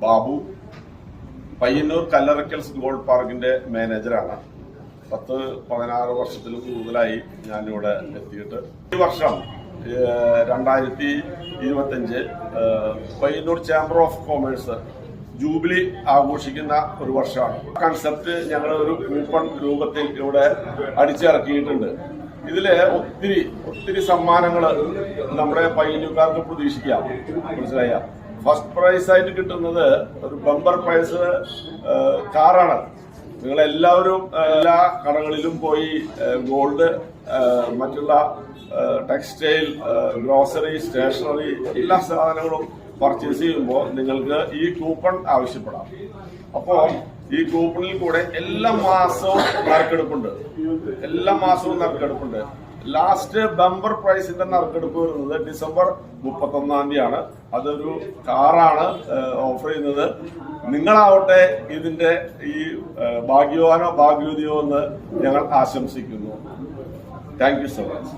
Babu, Payyanur Kallarakkal's gold പാർക്കിന്റെ മാനേജറാണ്. 10-16 വർഷത്തിൽ കൂടുതലായി ഞാനിവിടെ എത്തിയിട്ട്. ഈ വർഷം 2025 Payyanur chamber of commerce jubilee ആഘോഷിക്കുന്ന ഒരു വർഷമാണ്. കൺസെപ്റ്റ് ഞങ്ങൾ ഒരു കൂപ്പൺ രൂപത്തിൽ ഇവിടെ അടിച്ചിറക്കിയിട്ടുണ്ട്. ഇതില് ഒത്തിരി സമ്മാനങ്ങൾ നമ്മുടെ പയ്യന്നൂർക്കാർക്ക് പ്രതീക്ഷിക്കാം. മനസ്സിലായ ഫസ്റ്റ് പ്രൈസ് ആയിട്ട് കിട്ടുന്നത് ഒരു ബമ്പർ പ്രൈസ് കാറാണ്. നിങ്ങളെല്ലാവരും എല്ലാ കടകളിലും പോയി ഗോൾഡ്, മറ്റുള്ള ടെക്സ്റ്റൈൽ, ഗ്രോസറി, സ്റ്റേഷനറി എല്ലാ സാധനങ്ങളും പർച്ചേസ് ചെയ്യുമ്പോൾ നിങ്ങൾക്ക് ഈ കൂപ്പൺ ആവശ്യപ്പെടാം. അപ്പോൾ ഈ കൂപ്പണിൽ കൂടെ എല്ലാ മാസവും നറുക്കെടുപ്പുണ്ട്. ലാസ്റ്റ് ബമ്പർ പ്രൈസിന്റെ നറുക്കെടുപ്പ് വരുന്നത് ഡിസംബർ 31-ാം തീയതിയാണ്. അതൊരു കാറാണ് ഓഫർ ചെയ്യുന്നത്. നിങ്ങളാവട്ടെ ഇതിന്റെ ഈ ഭാഗ്യവാനോ ഭാഗ്യവതിയോ എന്ന് ഞങ്ങൾ ആശംസിക്കുന്നു. Thank you so much.